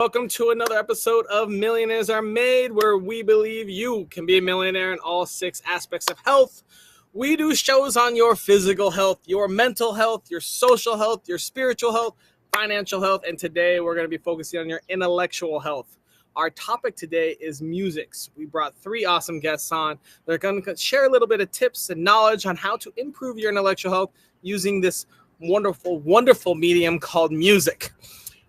Welcome to another episode of Millionaires Are Made, where we believe you can be a millionaire in all 6 aspects of health. We do shows on your physical health, your mental health, your social health, your spiritual health, financial health, and today we're going to be focusing on your intellectual health. Our topic today is music. We brought 3 awesome guests on. They're going to share a little bit of tips and knowledge on how to improve your intellectual health using this wonderful medium called music.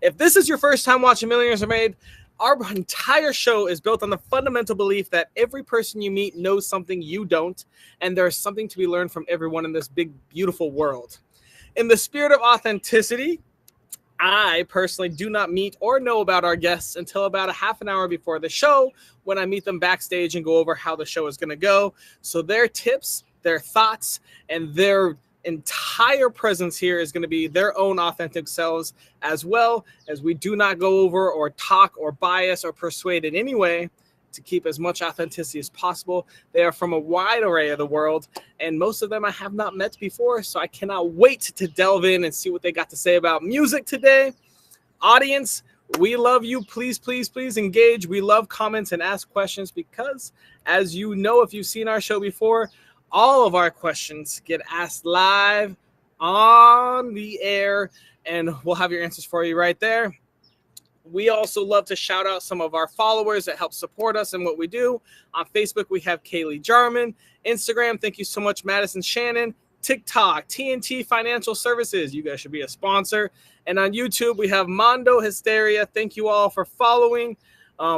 If this is your first time watching Millionaires Are Made, our entire show is built on the fundamental belief that every person you meet knows something you don't, and there's something to be learned from everyone in this big, beautiful world. In the spirit of authenticity, I personally do not meet or know about our guests until about a half an hour before the show, when I meet them backstage and go over how the show is going to go. So their tips, their thoughts, and their entire presence here is going to be their own authentic selves, as well as we do not go over or talk or bias or persuade in any way, to keep as much authenticity as possible. They are from a wide array of the world, and most of them I have not met before, so I cannot wait to delve in and see what they got to say about music today. Audience, we love you. Please engage. We love comments and ask questions because, as you know, if you've seen our show before, all of our questions get asked live on the air, and we'll have your answers for you right there. We also love to shout out some of our followers that help support us in what we do. On Facebook, we have Kaylee Jarman. Instagram, thank you so much, Madison Shannon. TikTok, TNT Financial Services. You guys should be a sponsor. And on YouTube, we have Mondo Hysteria. Thank you all for following.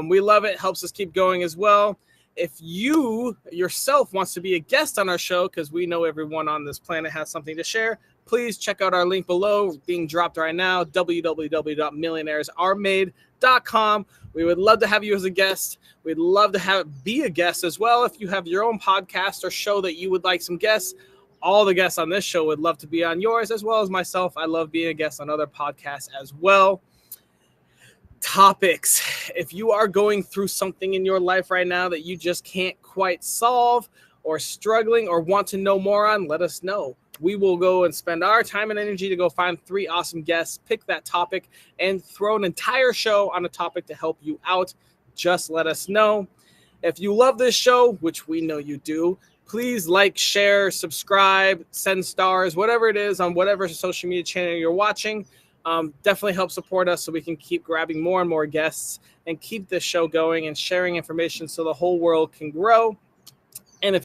We love it. Helps us keep going as well. If you yourself wants to be a guest on our show, because we know everyone on this planet has something to share, please check out our link below, being dropped right now, www.millionairesaremade.com. We would love to have you as a guest. We'd love to be a guest as well. If you have your own podcast or show that you would like some guests, all the guests on this show would love to be on yours, as well as myself. I love being a guest on other podcasts as well. Topics. If you are going through something in your life right now that you just can't quite solve, or struggling, or want to know more on, let us know. We will go and spend our time and energy to go find 3 awesome guests, pick that topic, and throw an entire show on a topic to help you out. Just let us know. If you love this show, which we know you do, please like, share, subscribe, send stars, whatever it is on whatever social media channel you're watching. Definitely help support us so we can keep grabbing more and more guests and keep this show going and sharing information so the whole world can grow. And if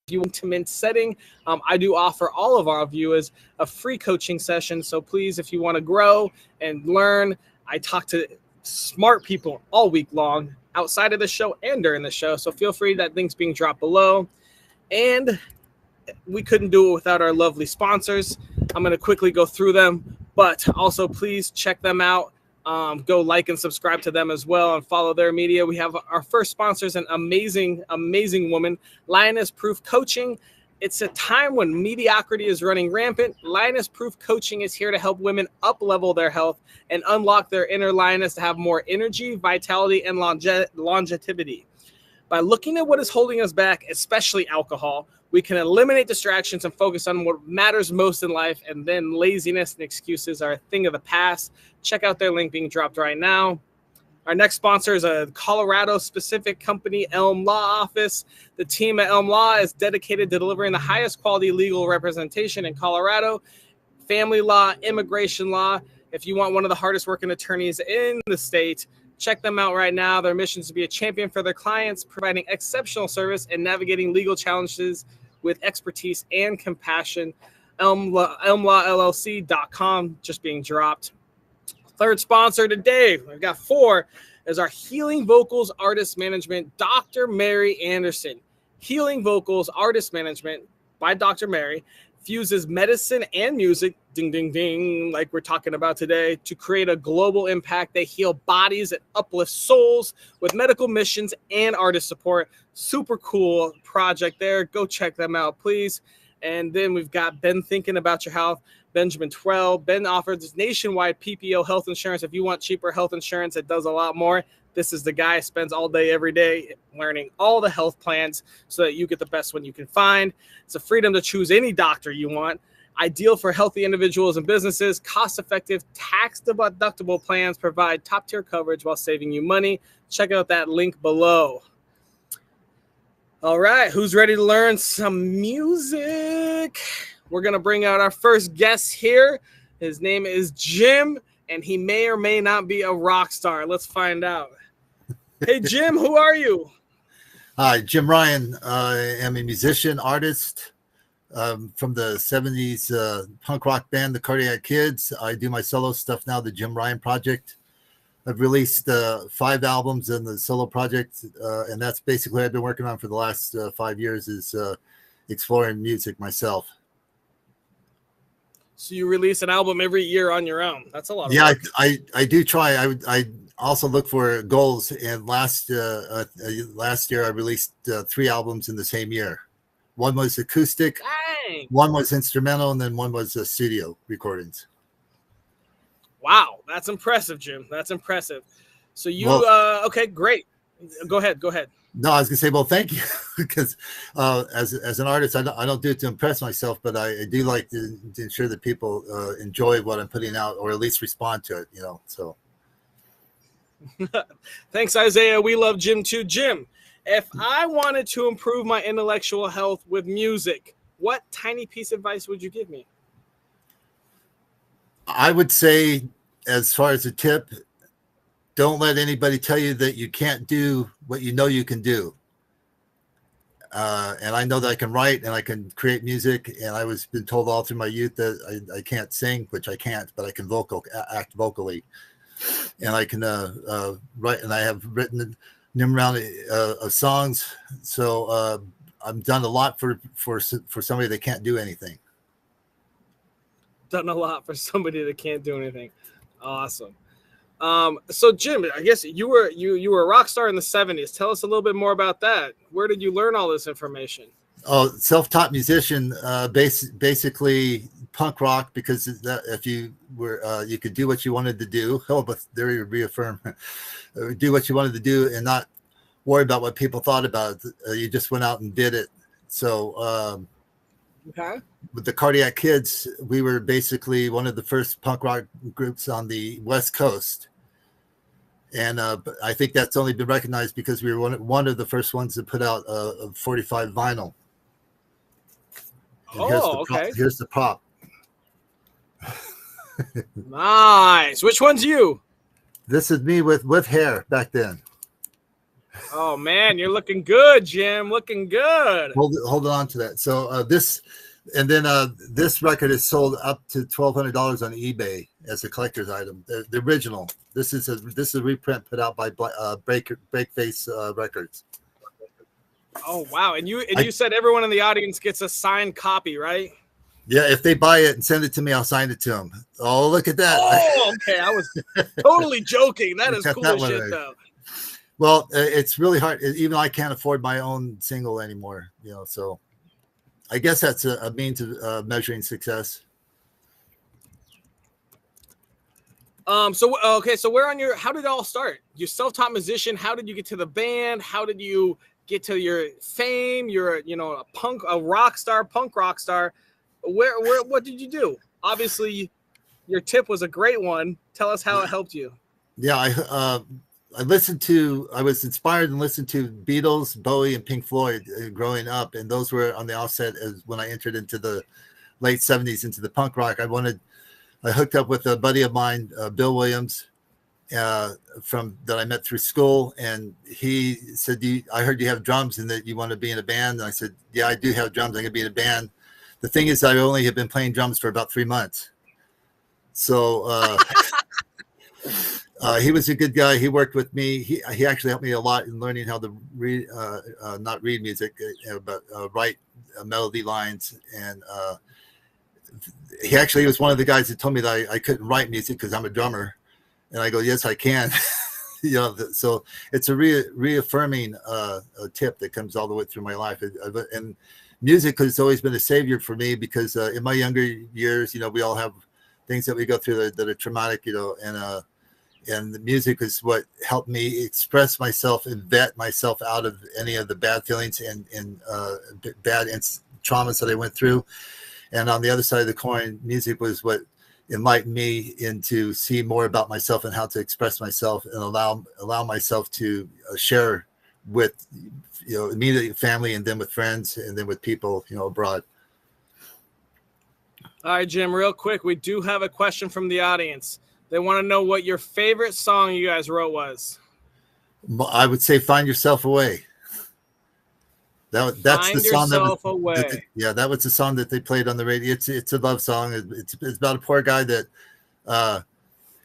you intimate setting, I do offer all of our viewers a free coaching session. So please, if you want to grow and learn, I talk to smart people all week long outside of the show and during the show. So feel free, that link's being dropped below. And we couldn't do it without our lovely sponsors. I'm going to quickly go through them, but also please check them out. Go like and subscribe to them as well and follow their media. We have our first sponsor is an amazing woman, Lioness Proof Coaching. It's a time when mediocrity is running rampant. Lioness Proof Coaching is here to help women up-level their health and unlock their inner lioness to have more energy, vitality, and longevity. By looking at what is holding us back, especially alcohol, we can eliminate distractions and focus on what matters most in life, and then laziness and excuses are a thing of the past. Check out their link being dropped right now. Our next sponsor is a Colorado-specific company, Elm Law Office. The team at Elm Law is dedicated to delivering the highest quality legal representation in Colorado, family law, immigration law. If you want one of the hardest working attorneys in the state, check them out right now. Their mission is to be a champion for their clients, providing exceptional service and navigating legal challenges with expertise and compassion. ElmLawLLC.com just being dropped. Third sponsor today, we've got 4, is our Healing Vocals Artist Management, Dr. Mary Anderson. Healing Vocals Artist Management by Dr. Mary fuses medicine and music, ding, ding, ding, like we're talking about today, to create a global impact. They heal bodies and uplift souls with medical missions and artist support. Super cool project there. Go check them out, please. And then we've got Ben Thinking About Your Health, Benjamin Twell. Ben offers nationwide PPO health insurance. If you want cheaper health insurance, it does a lot more. This is the guy who spends all day, every day learning all the health plans so that you get the best one you can find. It's a freedom to choose any doctor you want. Ideal for healthy individuals and businesses. Cost-effective, tax-deductible plans provide top-tier coverage while saving you money. Check out that link below. All right, who's ready to learn some music? We're going to bring out our first guest here. His name is Jim, and he may or may not be a rock star. Let's find out. Hey, Jim, who are you? Hi, Jim Ryan. I am a musician, artist from the 70s punk rock band, the Cardiac Kids. I do my solo stuff now, the Jim Ryan Project. I've released 5 albums in the solo project, and that's basically what I've been working on for the last 5 years is exploring music myself. So you release an album every year on your own. That's a lot of work. Yeah, I do try. I also look for goals, and last year I released 3 albums in the same year. One was acoustic, Dang. One was instrumental, and then one was studio recordings. Wow, that's impressive, Jim. That's impressive. So you, okay, great. Go ahead. No, I was gonna say, well, thank you, because as an artist, I don't do it to impress myself, but I do like to ensure that people enjoy what I'm putting out, or at least respond to it. So. Thanks, Isaiah. We love Jim too. Jim, if I wanted to improve my intellectual health with music, what tiny piece of advice would you give me? I would say, as far as a tip, don't let anybody tell you that you can't do what you know you can do. And I know that I can write and I can create music. And I was been told all through my youth that I can't sing, which I can't, but I can act vocally. And I can write, and I have written a number of songs. So I've done a lot for somebody that can't do anything. Done a lot for somebody that can't do anything. Awesome. So Jim, I guess you were a rock star in the 70s. Tell us a little bit more about that. Where did you learn all this information? Oh, self-taught musician, basically punk rock, because if you were you could do what you wanted to do. Oh, but there you reaffirm, do what you wanted to do and not worry about what people thought about it. You just went out and did it. So okay. With the Cardiac Kids, we were basically one of the first punk rock groups on the West Coast. And I think that's only been recognized because we were one of the first ones to put out a 45 vinyl. And okay. Here's the prop. Nice. Which one's you? This is me with hair back then. Oh man, you're looking good, Jim. Looking good. Hold on to that. So this record is sold up to $1,200 on eBay as a collector's item. The original. This is a reprint put out by Breakface Records. Oh wow! And you said everyone in the audience gets a signed copy, right? Yeah, if they buy it and send it to me, I'll sign it to them. Oh, look at that! Oh, okay. I was totally joking. That is cool as shit, though. Well, it's really hard. Even I can't afford my own single anymore. So I guess that's a means of measuring success. So where how did it all start? You're self-taught musician. How did you get to the band? How did you get to your fame? You're a punk rock star. What did you do? Obviously, your tip was a great one. Tell us how it helped you. Yeah, I was inspired and listened to Beatles, Bowie, and Pink Floyd growing up, and those were on the offset as when I entered into the late 70s into the punk rock. I hooked up with a buddy of mine, Bill Williams, that I met through school, and he said, I heard you have drums and that you want to be in a band. And I said, yeah, I do have drums. I'm going to be in a band. The thing is, I only have been playing drums for about 3 months. So he was a good guy. He worked with me. He actually helped me a lot in learning how to read, not read music, but write melody lines. And he actually was one of the guys that told me that I couldn't write music because I'm a drummer. And I go, yes, I can. So it's a reaffirming tip that comes all the way through my life. And music has always been a savior for me because in my younger years, we all have things that we go through that are traumatic, and the music is what helped me express myself and vet myself out of any of the bad feelings and bad traumas that I went through. And on the other side of the coin, music was what enlightened me into see more about myself and how to express myself and allow myself to share with, immediate family, and then with friends, and then with people, abroad. All right, Jim, real quick, we do have a question from the audience. They want to know what your favorite song you guys wrote was. I would say "Find Yourself Away." That's the song that was, that was the song that they played on the radio. It's a love song. It's about a poor guy that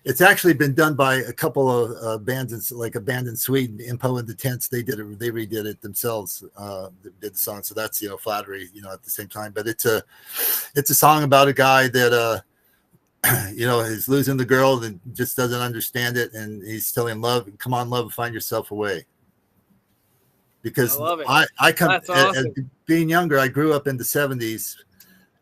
it's actually been done by a couple of bands, like a band in Sweden, Impo and the Tents. They redid it themselves. They did the song, so that's flattery, at the same time. But it's a song about a guy that is losing the girl and just doesn't understand it, and he's telling love, "Come on, love, find yourself a way." Because I come awesome. Being younger, I grew up in the 70s,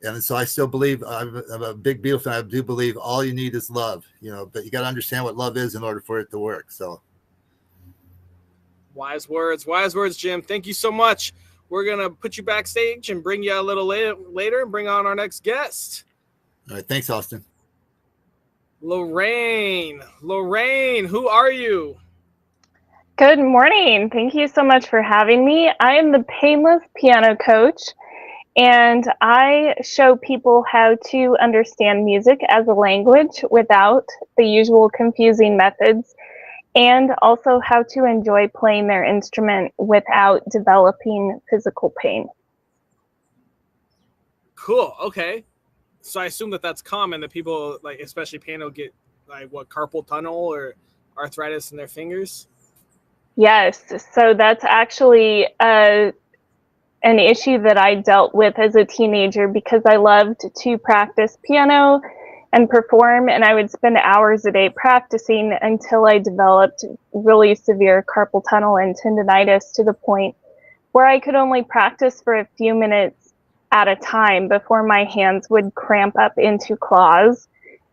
and so I still believe I'm a big Beatle fan. I do believe all you need is love, but you got to understand what love is in order for it to work. So wise words, Jim. Thank you so much. We're gonna put you backstage and bring you a little later and bring on our next guest. All right, thanks, Austin. Lorraine, who are you? Good morning. Thank you so much for having me. I am the Painless Piano Coach, and I show people how to understand music as a language without the usual confusing methods, and also how to enjoy playing their instrument without developing physical pain. Cool. Okay. So I assume that's common, that people, like, especially piano, get carpal tunnel or arthritis in their fingers. Yes, so that's actually an issue that I dealt with as a teenager, because I loved to practice piano and perform, and I would spend hours a day practicing until I developed really severe carpal tunnel and tendonitis, to the point where I could only practice for a few minutes at a time before my hands would cramp up into claws.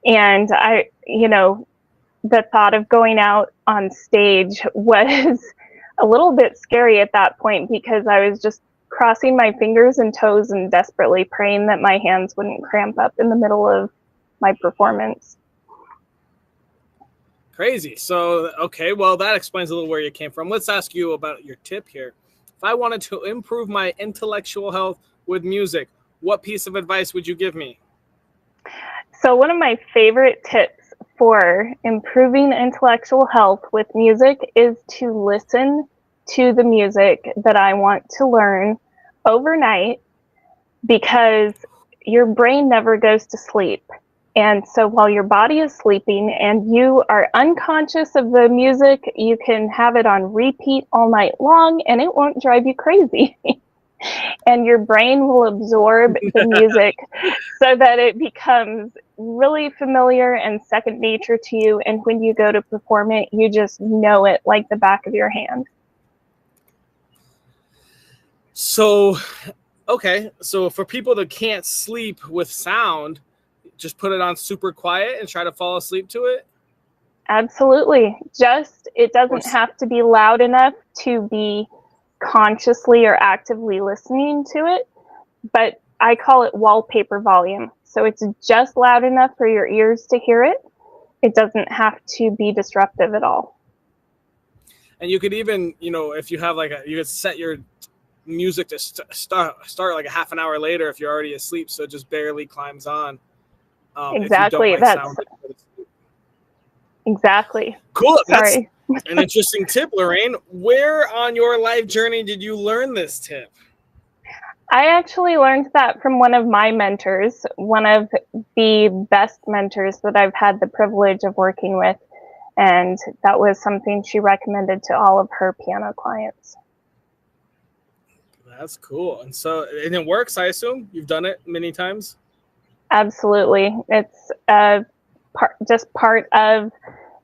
And the thought of going out on stage was a little bit scary at that point, because I was just crossing my fingers and toes and desperately praying that my hands wouldn't cramp up in the middle of my performance. Crazy. So, okay, well, that explains a little where you came from. Let's ask you about your tip here. If I wanted to improve my intellectual health with music, what piece of advice would you give me? So one of my favorite tips for improving intellectual health with music is to listen to the music that I want to learn overnight, because your brain never goes to sleep. And so while your body is sleeping and you are unconscious of the music, you can have it on repeat all night long and it won't drive you crazy. And your brain will absorb the music so that it becomes really familiar and second nature to you. And when you go to perform it, you just know it like the back of your hand. So, okay. So for people that can't sleep with sound, just put it on super quiet and try to fall asleep to it? Absolutely. It doesn't have to be loud enough to be consciously or actively listening to it, but I call it wallpaper volume. So it's just loud enough for your ears to hear it. It doesn't have to be disruptive at all. And you could even, if you have you could set your music to start like a half an hour later if you're already asleep, so it just barely climbs on. Exactly. Exactly. Cool. That's an interesting tip, Lorraine. Where on your life journey did you learn this tip? I actually learned that from one of my mentors, one of the best mentors that I've had the privilege of working with. And that was something she recommended to all of her piano clients. That's cool. And it works, I assume? You've done it many times? Absolutely. It's just part of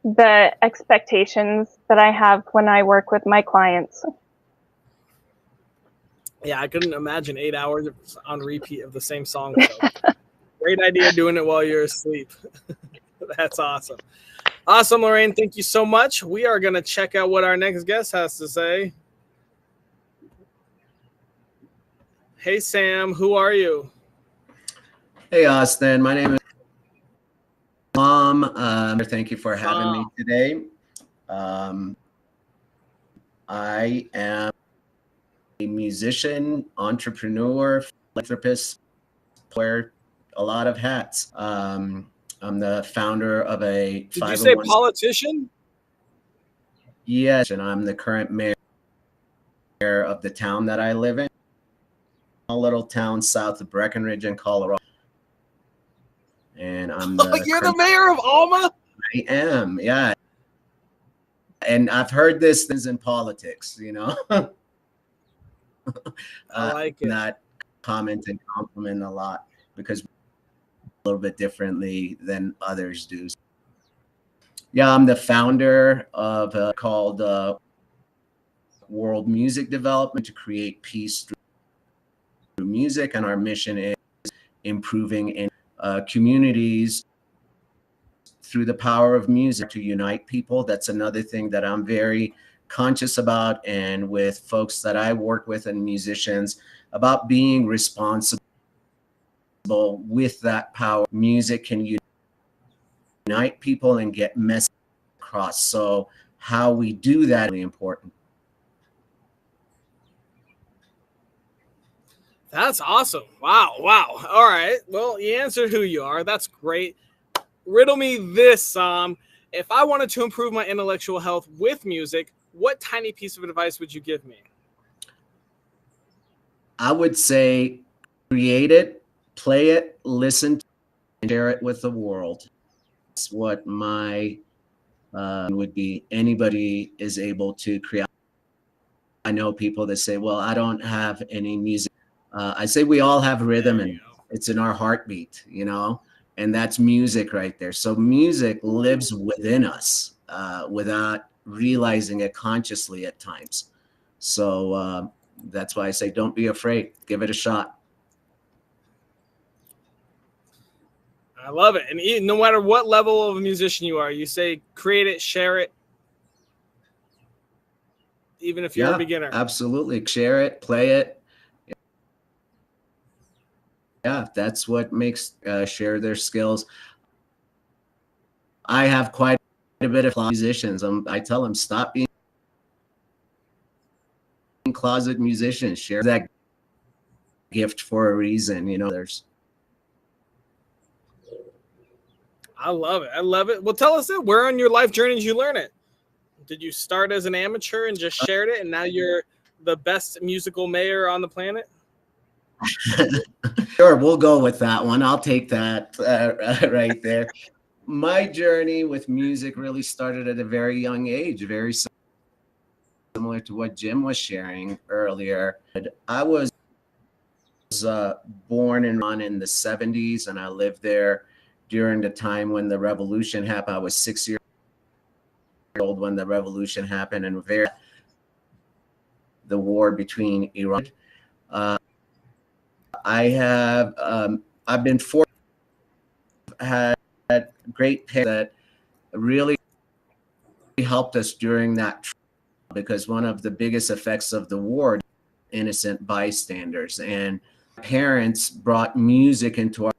the expectations that I have when I work with my clients. Yeah, I couldn't imagine 8 hours on repeat of the same song. Great idea doing it while you're asleep. That's awesome. Awesome, Lorraine. Thank you so much. We are going to check out what our next guest has to say. Hey, Sam. Who are you? Hey, Austin. My name is Tom. Thank you for having me today. I am a musician, entrepreneur, philanthropist, wear a lot of hats. I'm the founder of a 501. Did you say politician? Yes, and I'm the current mayor of the town that I live in, a little town south of Breckenridge in Colorado. And I'm the You're the mayor of Alma? I am, yeah. And I've heard this in politics, you know. I like it. Not comment and compliment a lot because a little bit differently than others do. Yeah, I'm the founder of called World Music Development to create peace through music, and our mission is improving in communities through the power of music to unite people. That's another thing that I'm very conscious about, and with folks that I work with and musicians, about being responsible with that power. Music can unite people and get messages across. So how we do that is really important. That's awesome. Wow. All right. Well, you answered who you are. That's great. Riddle me this. If I wanted to improve my intellectual health with music, what tiny piece of advice would you give me? I would say create it, play it, listen to it, and share it with the world. That's what my would be. Anybody is able to create. I know people that say, well, I don't have any music. I say we all have rhythm, and it's in our heartbeat, you know, and that's music right there. So music lives within us without realizing it consciously at times. So that's why I say, don't be afraid. Give it a shot. I love it. And no matter what level of a musician you are, you say create it, share it, even if you're a beginner. Absolutely. Share it, play it. Yeah, that's what makes share their skills. I have quite a bit of musicians. I tell them, stop being closet musicians. Share that gift for a reason. You know, I love it. I love it. Well, tell us it. Where on your life journey did you learn it? Did you start as an amateur and just shared it, and now you're the best musical mayor on the planet? Sure, we'll go with that one. I'll take that right there. My journey with music really started at a very young age, very similar to what Jim was sharing earlier. I was born in the 70s, and I lived there during the time when the revolution happened. I was 6 years old when the revolution happened, and the war between Iran. I've been fortunate, had great parents that really helped us during that, because one of the biggest effects of the war, innocent bystanders, and parents brought music into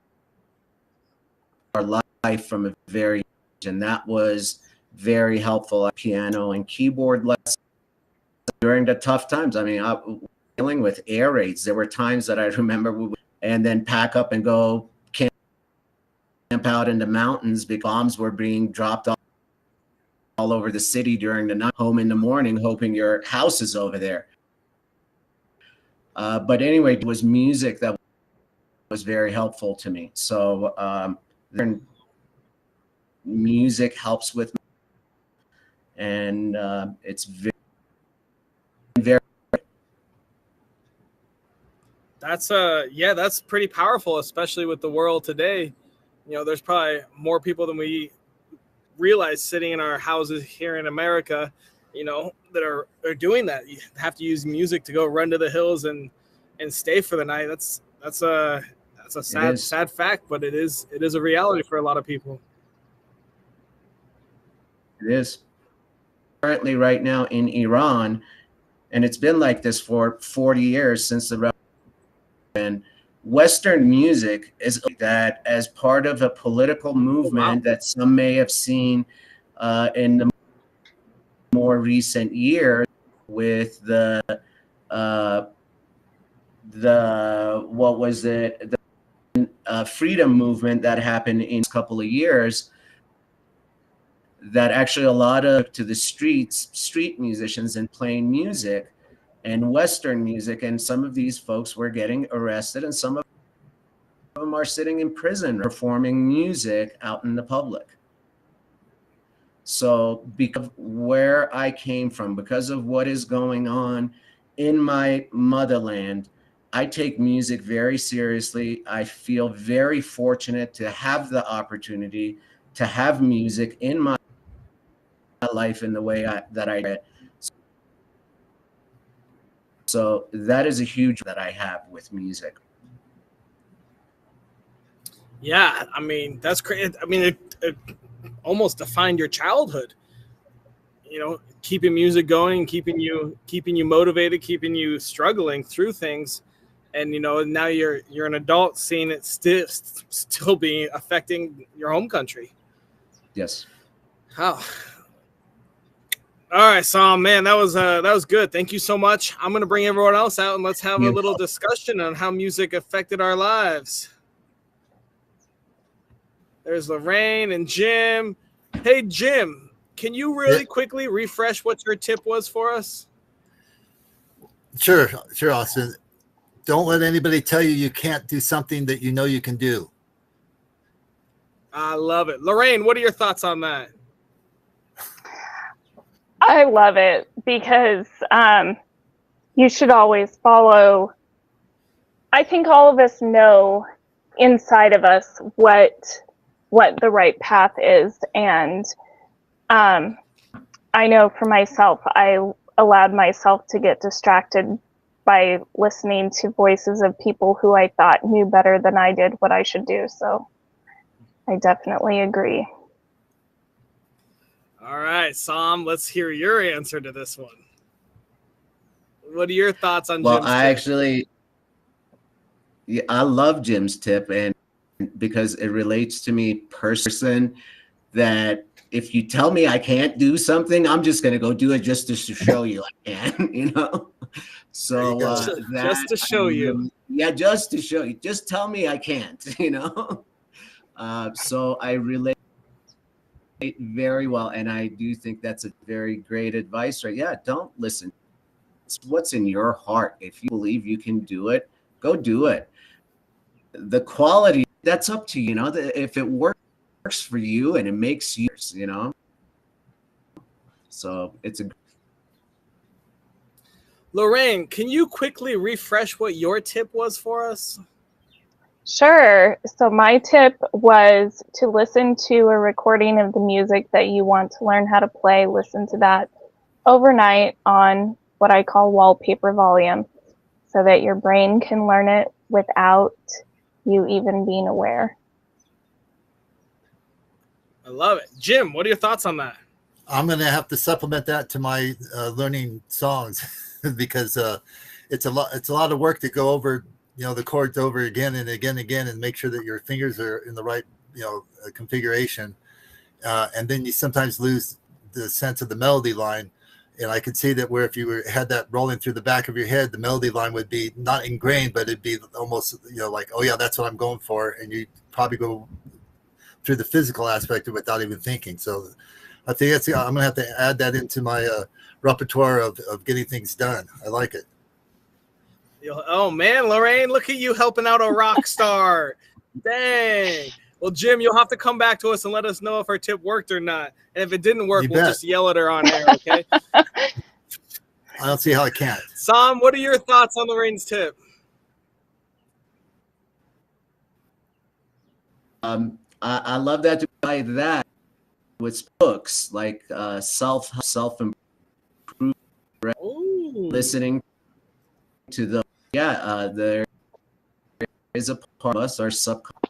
our life from a very age, and that was very helpful. Piano and keyboard lessons during the tough times. I mean, dealing with air raids, there were times that I remember we would, and then pack up and go camp out in the mountains because bombs were being dropped all over the city during the night, home in the morning, hoping your house is over there. But anyway, it was music that was very helpful to me. So music helps with me, and it's very that's pretty powerful, especially with the world today. You know, there's probably more people than we realize sitting in our houses here in America, you know, that are doing that. You have to use music to go run to the hills and stay for the night. That's a sad fact, but it is a reality for a lot of people. It is. Currently right now in Iran, and it's been like this for 40 years since the revolution, Western music is that as part of a political movement that some may have seen in the more recent years with the what was it, the freedom movement that happened in a couple of years, that actually a lot of to the street musicians and playing music and Western music, and some of these folks were getting arrested, and some of them are sitting in prison performing music out in the public. So because of where I came from, because of what is going on in my motherland, I take music very seriously. I feel very fortunate to have the opportunity to have music in my life in the way that I did. So that is a huge that I have with music. Yeah, I mean, that's great. I mean, it almost defined your childhood. You know, keeping music going, keeping you motivated, keeping you struggling through things. And you know, now you're an adult, seeing it still being affecting your home country. Yes. Oh. All right, Sam, man, that was good. Thank you so much. I'm gonna bring everyone else out and let's have a little discussion on how music affected our lives. There's Lorraine and Jim. Hey, Jim, can you really quickly refresh what your tip was for us? Sure, Austin. Don't let anybody tell you you can't do something that you know you can do. I love it. Lorraine, what are your thoughts on that? I love it because you should always follow. I think all of us know inside of us what the right path is. And I know for myself, I allowed myself to get distracted by listening to voices of people who I thought knew better than I did what I should do. So I definitely agree. All right, Sam, let's hear your answer to this one. What are your thoughts on Jim's tip? I love Jim's tip, and because it relates to me person, that if you tell me I can't do something, I'm just going to go do it just to show you I can, you know? So just to show you. Yeah, just to show you. Just tell me I can't, you know? So I relate very well, and I do think that's a very great advice, right? Yeah, don't listen. It's what's in your heart. If you believe you can do it, go do it. The quality, that's up to you, know, if it works for you and it makes you, you know. So it's a. Lorraine, can you quickly refresh what your tip was for us? Sure. So my tip was to listen to a recording of the music that you want to learn how to play. Listen to that overnight on what I call wallpaper volume, so that your brain can learn it without you even being aware. I love it. Jim, what are your thoughts on that? I'm going to have to supplement that to my learning songs because it's a lot of work to go over, you know, the chords over again and again and make sure that your fingers are in the right, you know, configuration. And then you sometimes lose the sense of the melody line. And I could see that where if you had that rolling through the back of your head, the melody line would be not ingrained, but it'd be almost, you know, like, oh yeah, that's what I'm going for. And you probably go through the physical aspect of it without even thinking. So I think I'm going to have to add that into my repertoire of getting things done. I like it. Oh man, Lorraine, look at you helping out a rock star. Dang. Well, Jim, you'll have to come back to us and let us know if our tip worked or not. And if it didn't work, we'll just yell at her on air, okay? I don't see how I can't. Sam, what are your thoughts on Lorraine's tip? I love that to buy that with books like self improvement, listening to the there is a part of us, our subconscious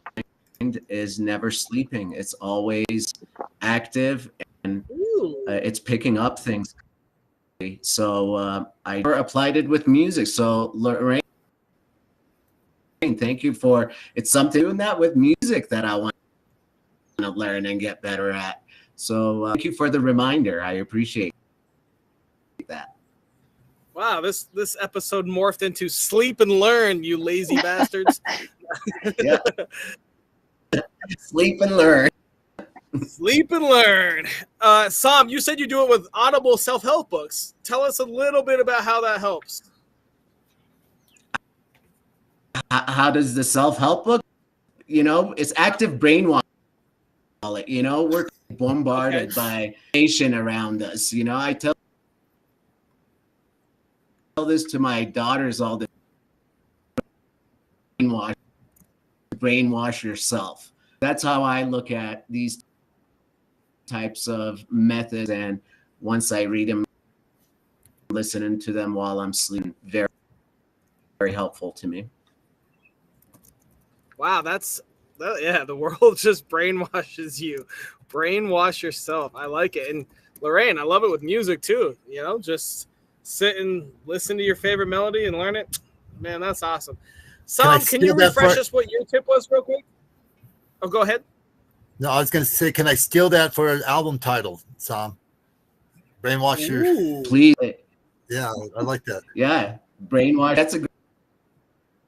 is never sleeping. It's always active, and it's picking up things. So I applied it with music. So Lorraine, Thank you for it's something doing that with music that I want to learn and get better at. So thank you for the reminder. I appreciate that. Wow, this episode morphed into sleep and learn, you lazy bastards. Yeah. Sleep and learn. Sleep and learn. Sam, you said you do it with Audible self-help books. Tell us a little bit about how that helps. How does the self-help book? It's active brainwashing. We're bombarded by information around us. I tell this to my daughters all the time. Brainwash yourself. That's how I look at these types of methods. And once I read them, listening to them while I'm sleeping, very, very helpful to me. Wow, the world just brainwashes you. Brainwash yourself. I like it. And Lorraine, I love it with music too. Just sit and listen to your favorite melody and learn it. Man, that's awesome. Sam, can you refresh us what your tip was real quick? Oh, go ahead. No, I was going to say, can I steal that for an album title, Sam? Brainwash your... Please. Yeah, I like that. Yeah, Brainwash. That's a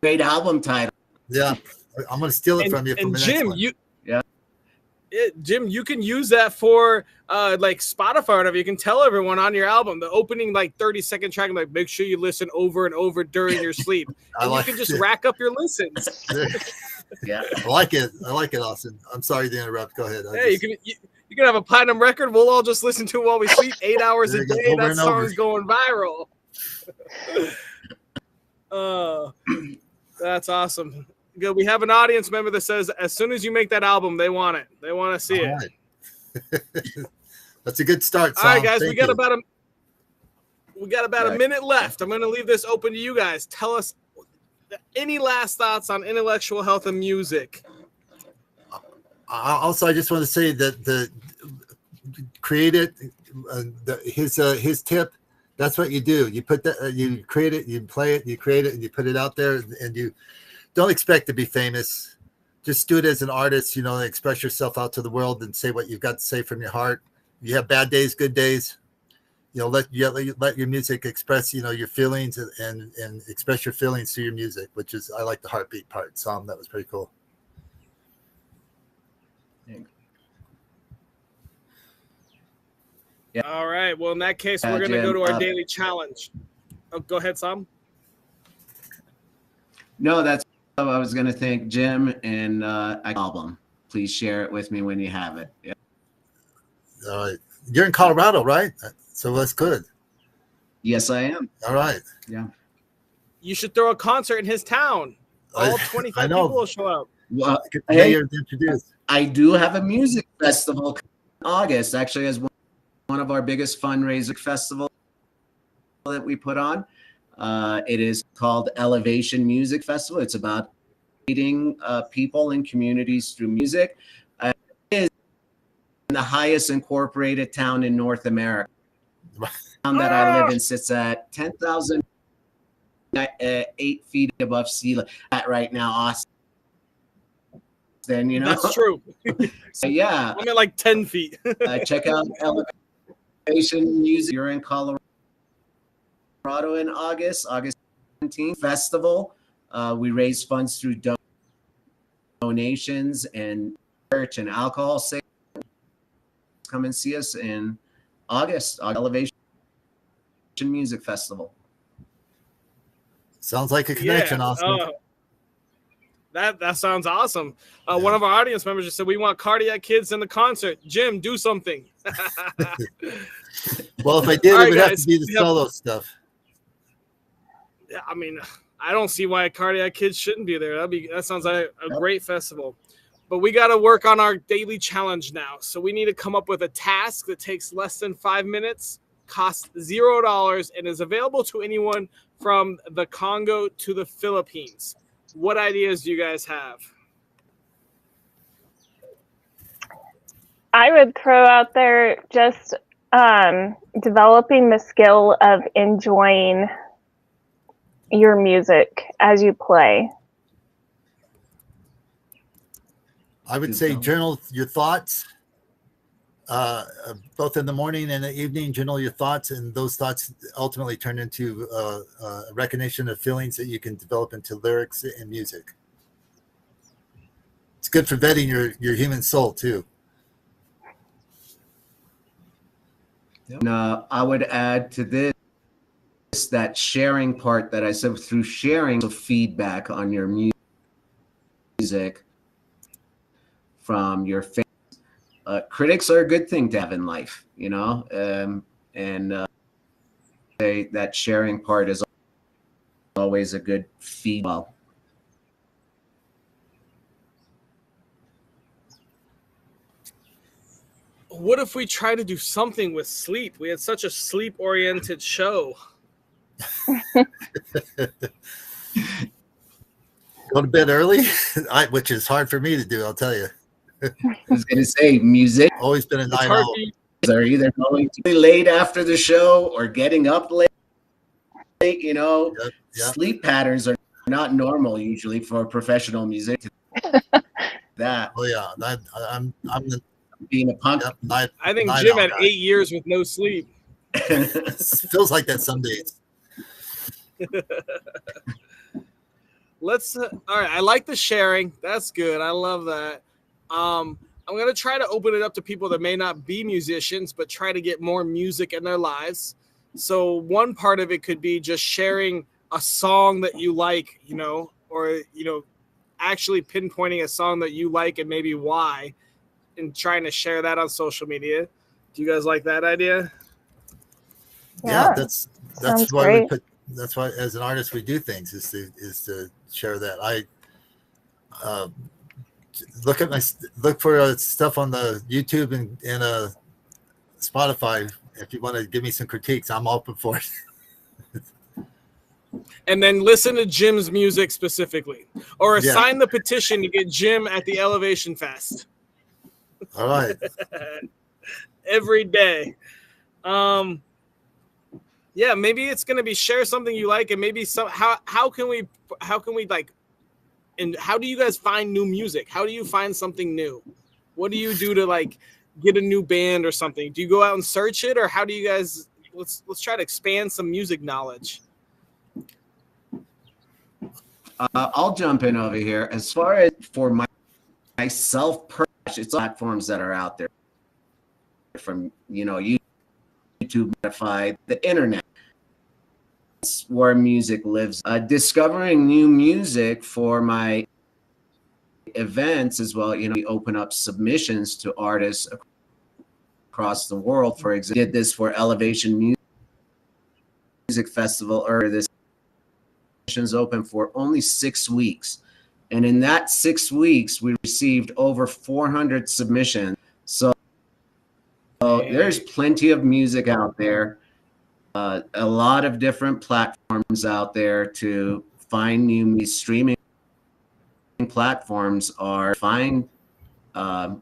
great album title. Yeah, I'm going to steal it from you from the Jim, next one. Jim, you can use that for like Spotify or whatever. You can tell everyone on your album, the opening 30-second track, like make sure you listen over and over during your sleep. And you can just rack up your listens. Yeah, I like it, Austin. I'm sorry to interrupt. Go ahead. You can have a platinum record. We'll all just listen to it while we sleep 8 hours a day. That song's going viral. That's awesome. Good. We have an audience member that says as soon as you make that album, they want it. They want to see it. Right. That's a good start. All right, guys. We got about a minute left. I'm going to leave this open to you guys. Tell us any last thoughts on intellectual health and music. Also, I just want to say that the create it. His tip. That's what you do. You put that. You create it. You play it. You create it, and you put it out there, and you. Don't expect to be famous. Just do it as an artist, express yourself out to the world and say what you've got to say from your heart. You have bad days, good days. Let your music express, your feelings and express your feelings through your music, which is, I like the heartbeat part. Sam, that was pretty cool. Yeah. All right. Well, in that case, we're going to go to our daily challenge. Oh, go ahead, Sam. No, that's. I was going to thank Jim and album. Please share it with me when you have it. Yeah. All right. You're in Colorado, right? So that's good. Yes, I am. All right. Yeah. You should throw a concert in his town. All 25 people will show up. Well, I do have a music festival in August, actually, as one of our biggest fundraiser festivals that we put on. It is called Elevation Music Festival. It's about meeting people and communities through music. It is in the highest incorporated town in North America. The town that I live in sits at 10,000 8 feet above sea level right now, Austin. That's true. So, yeah. I'm at 10 feet. Check out Elevation Music. You're in Colorado in August 17th festival. We raise funds through donations and church and alcohol sales. Come and see us in August. Elevation Music Festival. Sounds like a connection, Austin. That sounds awesome. One of our audience members just said we want Cardiac Kids in the concert. Jim, do something. Well, if I did, it would have to be the solo stuff. Yeah, I mean, I don't see why Cardiac Kids shouldn't be there. That sounds like a great festival. But we got to work on our daily challenge now. So we need to come up with a task that takes less than 5 minutes, costs $0, and is available to anyone from the Congo to the Philippines. What ideas do you guys have? I would throw out there just developing the skill of enjoying your music as you play. I would say journal your thoughts, both in the morning and the evening. Journal your thoughts, and those thoughts ultimately turn into recognition of feelings that you can develop into lyrics and music. It's good for vetting your human soul too. And, I would add to this that sharing part that I said, through sharing of feedback on your music from your fans. Critics are a good thing to have in life, you know, and that sharing part is always a good feedback. What if we try to do something with sleep? We had such a sleep-oriented show. Go to bed early, which is hard for me to do, I'll tell you. I was going to say, music always been a night owl. Are either going to be late after the show or getting up late. You know, yep. Sleep patterns are not normal usually for a professional musician. That. Oh yeah, I'm being a punk. Yep, I think Jim had 8 years with no sleep. Feels like that some days. All right, I like the sharing. That's good. I love that. I'm going to try to open it up to people that may not be musicians, but try to get more music in their lives. So one part of it could be just sharing a song that you like, you know, or, you know, actually pinpointing a song that you like and maybe why, and trying to share that on social media. Do you guys like that idea? Yeah, that's why great. That's why as an artist we do things is to share that. I look for stuff on the YouTube and Spotify. If you want to give me some critiques, I'm open for it. And then listen to Jim's music specifically, or sign the petition to get Jim at the Elevation Fest. All right. Every day. Yeah, maybe it's going to be share something you like, and maybe how can we like, and how do you guys find new music? How do you find something new? What do you do to like get a new band or something? Do you go out and search it, or how do you guys, let's try to expand some music knowledge. I'll jump in over here. As far as for myself, it's platforms that are out there from, you know, YouTube, Spotify, the internet. That's where music lives. Discovering new music for my events as well. You know, we open up submissions to artists across the world. For example, did this for Elevation Music Festival earlier this. Submissions open for only 6 weeks, and in that 6 weeks, we received over 400 submissions. So there's plenty of music out there. A lot of different platforms out there to find new music. Streaming platforms are find the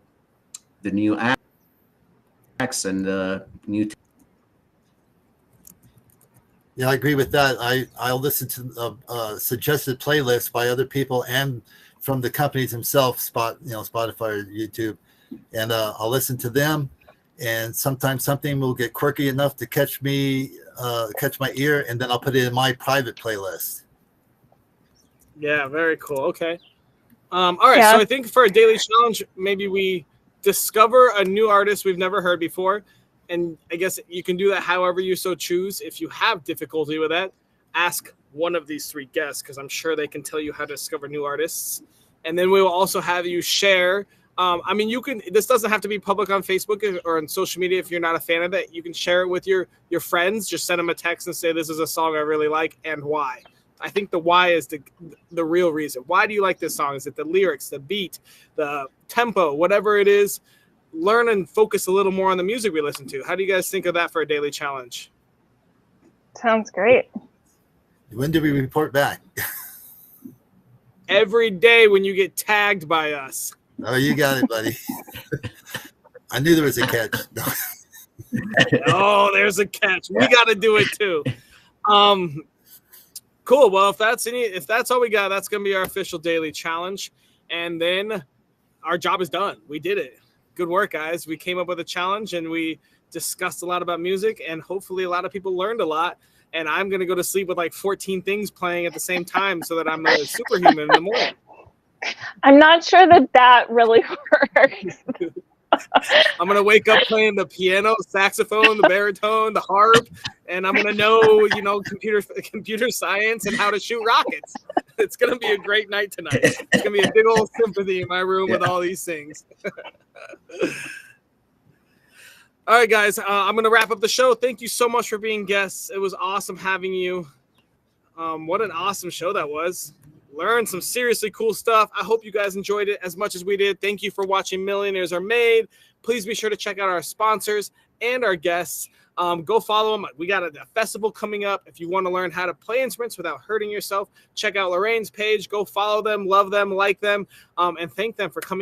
new acts and the new. Yeah, I agree with that. I'll listen to suggested playlists by other people and from the companies themselves, Spotify or YouTube, and I'll listen to them. And sometimes something will get quirky enough to catch my ear, and then I'll put it in my private playlist. Yeah, very cool. Okay. All right. So I think for a daily challenge, maybe we discover a new artist we've never heard before. And I guess you can do that however you so choose. If you have difficulty with that, ask one of these 3 guests, because I'm sure they can tell you how to discover new artists. And then we will also have you share. I mean, you can. This doesn't have to be public on Facebook or on social media if you're not a fan of it. You can share it with your friends. Just send them a text and say, this is a song I really like and why. I think the why is the real reason. Why do you like this song? Is it the lyrics, the beat, the tempo, whatever it is? Learn and focus a little more on the music we listen to. How do you guys think of that for a daily challenge? Sounds great. When do we report back? Every day when you get tagged by us. Oh, you got it, buddy. I knew there was a catch. Oh, there's a catch. We got to do it too. Cool. Well, if that's all we got, that's going to be our official daily challenge. And then our job is done. We did it. Good work, guys. We came up with a challenge and we discussed a lot about music, and hopefully a lot of people learned a lot. And I'm going to go to sleep with like 14 things playing at the same time so that I'm a superhuman in the morning. I'm not sure that really works. I'm going to wake up playing the piano, saxophone, the baritone, the harp, and I'm going to know, you know, computer science and how to shoot rockets. It's going to be a great night tonight. It's going to be a big old symphony in my room with all these things. All right, guys, I'm going to wrap up the show. Thank you so much for being guests. It was awesome having you. What an awesome show that was. Learned some seriously cool stuff. I hope you guys enjoyed it as much as we did. Thank you for watching Millionaires Are Made. Please be sure to check out our sponsors and our guests. Go follow them. We got a festival coming up. If you want to learn how to play instruments without hurting yourself, check out Lorraine's page. Go follow them, love them, like them, and thank them for coming.